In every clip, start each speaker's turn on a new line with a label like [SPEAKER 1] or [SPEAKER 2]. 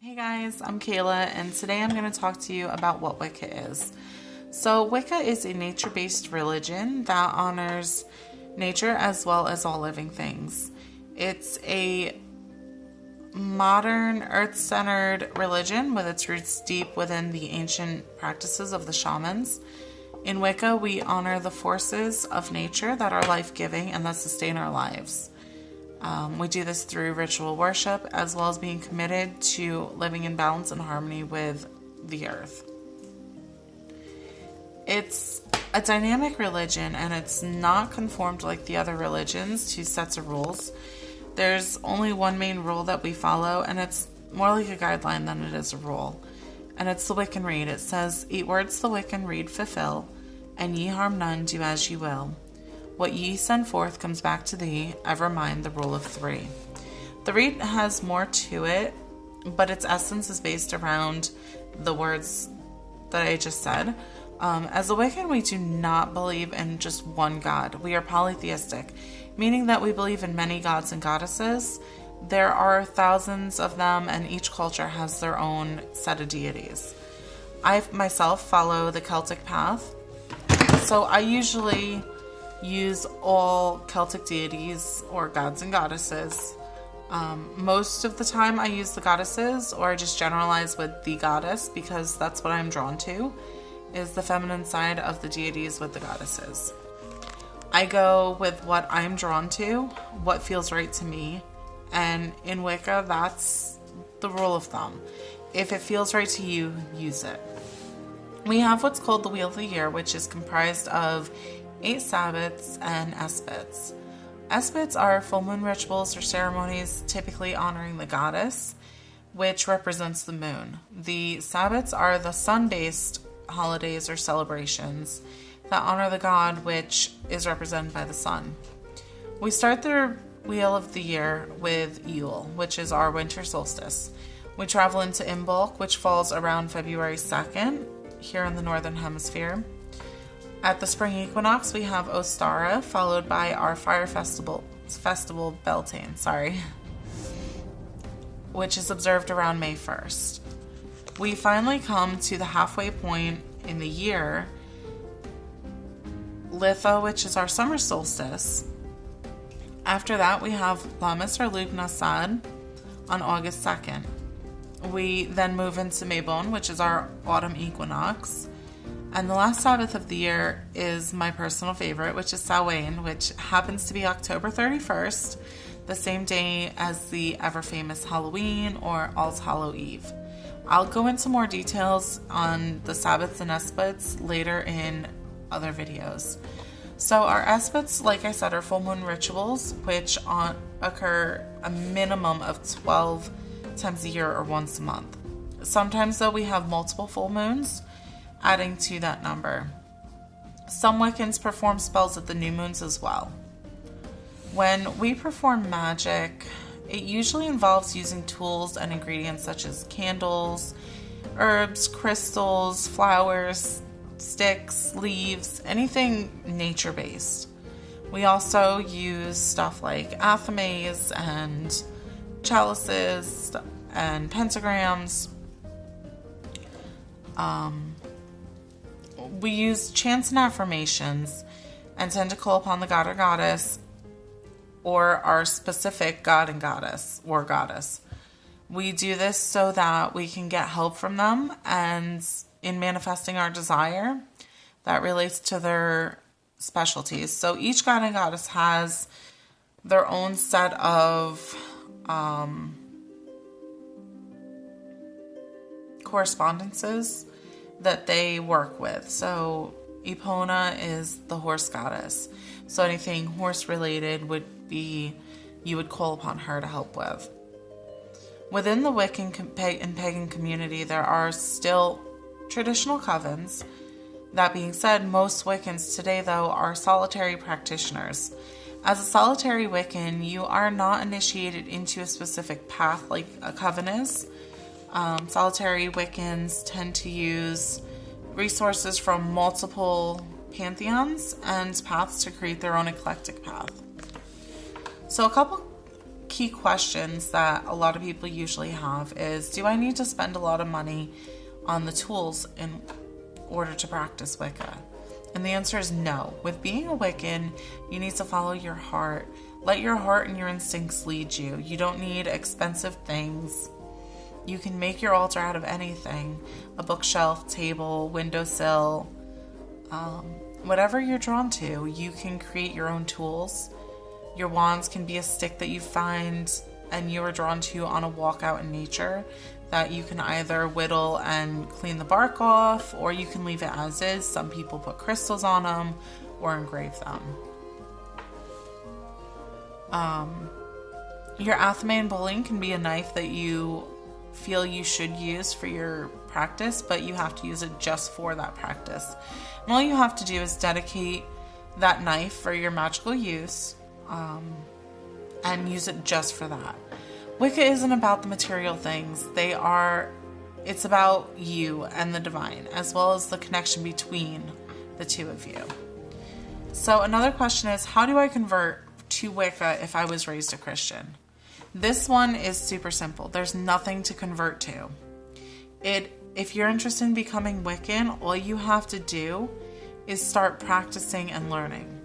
[SPEAKER 1] Hey guys, I'm Kayla, and today I'm going to talk to you about what Wicca is. So, Wicca is a nature-based religion that honors nature as well as all living things. It's a modern, earth-centered religion with its roots deep within the ancient practices of the shamans. In Wicca, we honor the forces of nature that are life-giving and that sustain our lives. We do this through ritual worship as well as being committed to living in balance and harmony with the earth. It's a dynamic religion and it's not conformed like the other religions to sets of rules. There's only one main rule that we follow, and it's more like a guideline than it is a rule. And it's the Wiccan Rede. It says, "Eat words the Wiccan Rede fulfill, and ye harm none, do as ye will. What ye send forth comes back to thee, ever mind the rule of three." The Rede has more to it, but its essence is based around the words that I just said. As a Wiccan, we do not believe in just one god. We are polytheistic, meaning that we believe in many gods and goddesses. There are thousands of them, and each culture has their own set of deities. I myself follow the Celtic path, so I usually use all Celtic deities or gods and goddesses. Most of the time I use the goddesses, or I just generalize with the goddess because that's what I'm drawn to, is the feminine side of the deities with the goddesses. I go with what I'm drawn to, what feels right to me, and in Wicca, that's the rule of thumb. If it feels right to you, use it. We have what's called the Wheel of the Year, which is comprised of 8 Sabbats and Esbats. Esbats are full moon rituals or ceremonies typically honoring the goddess, which represents the moon. The Sabbats are the sun-based holidays or celebrations that honor the god, which is represented by the sun. We start the Wheel of the Year with Yule, which is our winter solstice. We travel into Imbolc, which falls around February 2nd here in the northern hemisphere. At the spring equinox, we have Ostara, followed by our fire festival Beltane, which is observed around May 1st. We finally come to the halfway point in the year, Litha, which is our summer solstice. After that, we have Lammas or Lughnasadh on August 2nd. We then move into Mabon, which is our autumn equinox. And the last Sabbath of the year is my personal favorite, which is Samhain, which happens to be October 31st, the same day as the ever-famous Halloween or All's Hallow Eve. I'll go into more details on the Sabbats and Esbats later in other videos. So our Esbats, like I said, are full moon rituals, which occur a minimum of 12 times a year or once a month. Sometimes, though, we have multiple full moons, adding to that number. Some Wiccans perform spells at the new moons as well. When we perform magic, it usually involves using tools and ingredients such as candles, herbs, crystals, flowers, sticks, leaves, anything nature-based. We also use stuff like athames and chalices and pentagrams. We use chants and affirmations and tend to call upon the god or goddess or our specific god and goddess or goddess. We do this so that we can get help from them and in manifesting our desire that relates to their specialties. So each god and goddess has their own set of correspondences that they work with. So Epona is the horse goddess. So anything horse related would be, you would call upon her to help with. Within the Wiccan and pagan community, there are still traditional covens. That being said, most Wiccans today, though, are solitary practitioners. As a solitary Wiccan, you are not initiated into a specific path like a coven is. Solitary Wiccans tend to use resources from multiple pantheons and paths to create their own eclectic path. So a couple key questions that a lot of people usually have is, do I need to spend a lot of money on the tools in order to practice Wicca? And the answer is no. With being a Wiccan, you need to follow your heart. Let your heart and your instincts lead you. You don't need expensive things. You can make your altar out of anything. A bookshelf, table, windowsill, whatever you're drawn to. You can create your own tools. Your wands can be a stick that you find and you are drawn to on a walk out in nature that you can either whittle and clean the bark off, or you can leave it as is. Some people put crystals on them or engrave them. Your Athame bowling can be a knife that you feel you should use for your practice, but you have to use it just for that practice. And all you have to do is dedicate that knife for your magical use, and use it just for that. Wicca isn't about the material things. It's about you and the divine, as well as the connection between the two of you. So another question is, how do I convert to Wicca if I was raised a Christian? This one is super simple. There's nothing to convert to. If you're interested in becoming Wiccan, all you have to do is start practicing and learning.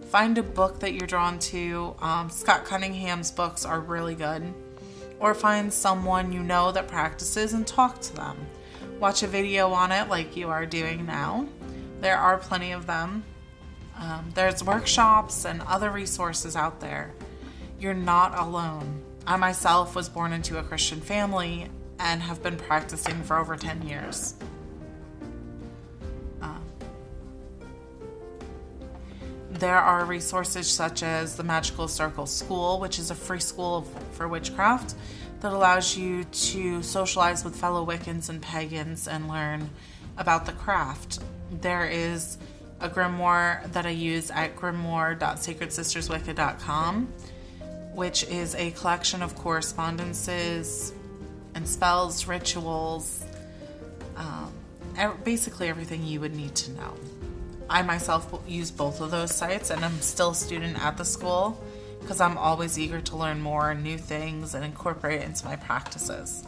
[SPEAKER 1] Find a book that you're drawn to. Scott Cunningham's books are really good. Or find someone you know that practices and talk to them. Watch a video on it like you are doing now. There are plenty of them. There's workshops and other resources out there. You're not alone. I myself was born into a Christian family and have been practicing for over 10 years. There are resources such as the Magical Circle School, which is a free school for witchcraft that allows you to socialize with fellow Wiccans and pagans and learn about the craft. There is a grimoire that I use at grimoire.sacredsisterswicca.com, which is a collection of correspondences and spells, rituals, basically everything you would need to know. I myself use both of those sites, and I'm still a student at the school because I'm always eager to learn more and new things and incorporate it into my practices.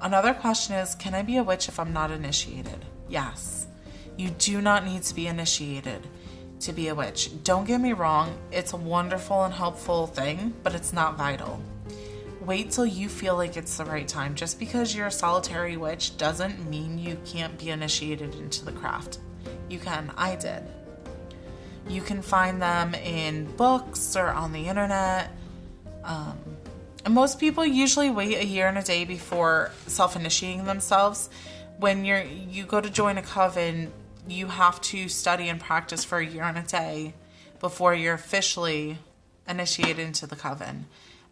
[SPEAKER 1] Another question is, can I be a witch if I'm not initiated? Yes. You do not need to be initiated to be a witch. Don't get me wrong, it's a wonderful and helpful thing, but it's not vital. Wait till you feel like it's the right time. Just because you're a solitary witch doesn't mean you can't be initiated into the craft. You can. I did. You can find them in books or on the internet. And most people usually wait a year and a day before self-initiating themselves. When you go to join a coven, you have to study and practice for a year and a day before you're officially initiated into the coven.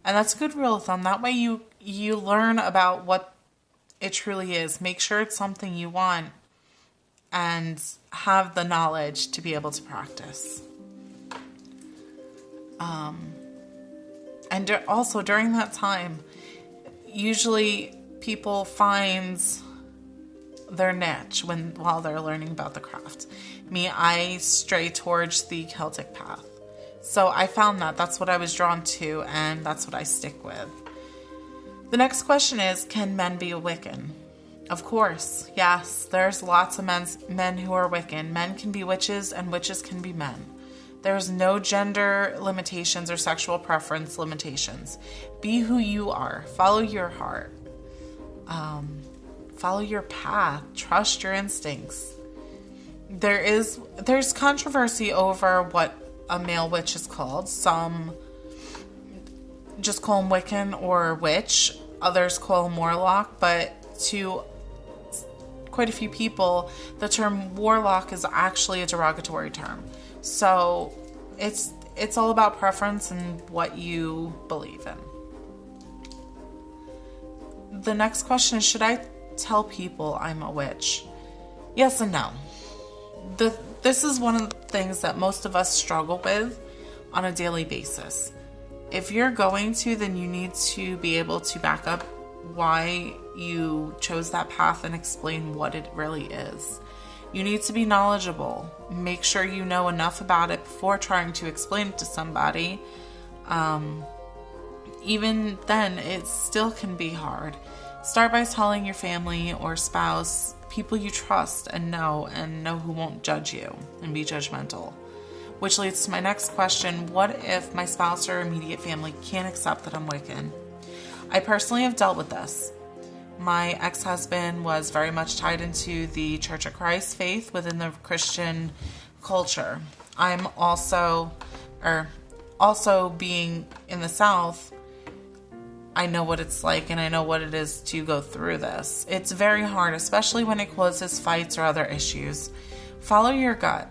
[SPEAKER 1] And that's a good rule of thumb. That way you learn about what it truly is. Make sure it's something you want and have the knowledge to be able to practice. And also during that time, usually people find their niche while they're learning about the craft. Me, I stray towards the Celtic path. So I found that's what I was drawn to, and that's what I stick with. The next question is, can men be a Wiccan? Of course, yes. There's lots of men who are Wiccan. Men can be witches, and witches can be men. There's no gender limitations or sexual preference limitations. Be who you are. Follow your heart. Follow your path. Trust your instincts. There's controversy over what a male witch is called. Some just call him Wiccan or witch. Others call him warlock. But to quite a few people, the term warlock is actually a derogatory term. So it's all about preference and what you believe in. The next question is, should I tell people I'm a witch? Yes and no. This is one of the things that most of us struggle with on a daily basis. If you're going to, then you need to be able to back up why you chose that path and explain what it really is. You need to be knowledgeable. Make sure you know enough about it before trying to explain it to somebody. even then, it still can be hard. Start by telling your family or spouse, people you trust and know who won't judge you and be judgmental. Which leads to my next question: what if my spouse or immediate family can't accept that I'm Wiccan? I personally have dealt with this. My ex-husband was very much tied into the Church of Christ faith within the Christian culture. I'm also being in the South, I know what it's like and I know what it is to go through this. It's very hard, especially when it causes fights or other issues. Follow your gut.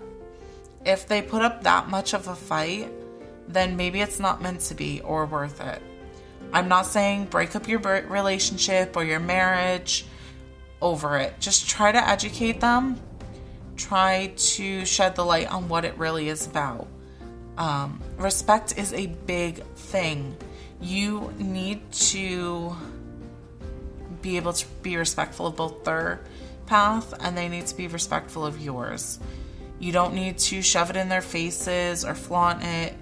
[SPEAKER 1] If they put up that much of a fight, then maybe it's not meant to be or worth it. I'm not saying break up your relationship or your marriage over it. Just try to educate them. Try to shed the light on what it really is about. Respect is a big thing. You need to be able to be respectful of both their path, and they need to be respectful of yours. You don't need to shove it in their faces or flaunt it.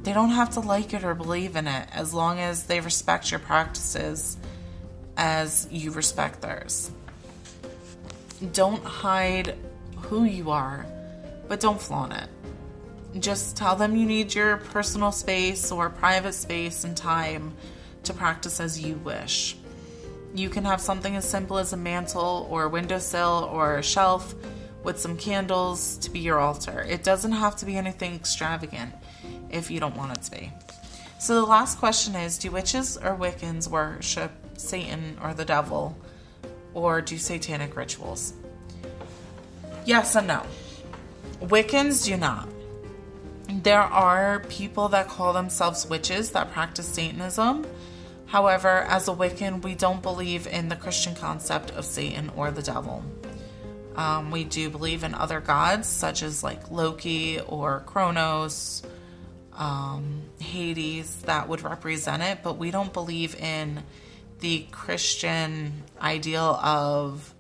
[SPEAKER 1] They don't have to like it or believe in it, as long as they respect your practices as you respect theirs. Don't hide who you are, but don't flaunt it. Just tell them you need your personal space or private space and time to practice as you wish. You can have something as simple as a mantle or a windowsill or a shelf with some candles to be your altar. It doesn't have to be anything extravagant if you don't want it to be. So the last question is, do witches or Wiccans worship Satan or the devil, or do satanic rituals? Yes and no. Wiccans do not. There are people that call themselves witches that practice Satanism. However, as a Wiccan, we don't believe in the Christian concept of Satan or the devil. We do believe in other gods, such as like Loki or Kronos, Hades, that would represent it, but we don't believe in the Christian ideal of,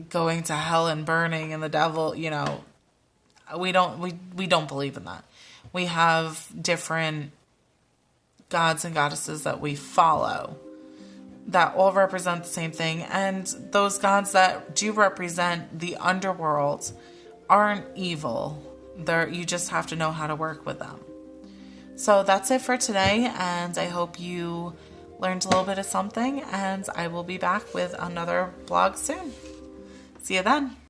[SPEAKER 1] going to hell and burning and the devil, we don't believe in that. We have different gods and goddesses that we follow that all represent the same thing, and those gods that do represent the underworld aren't evil. You just have to know how to work with them. So that's it for today, and I hope you learned a little bit of something, and I will be back with another blog soon. See you then.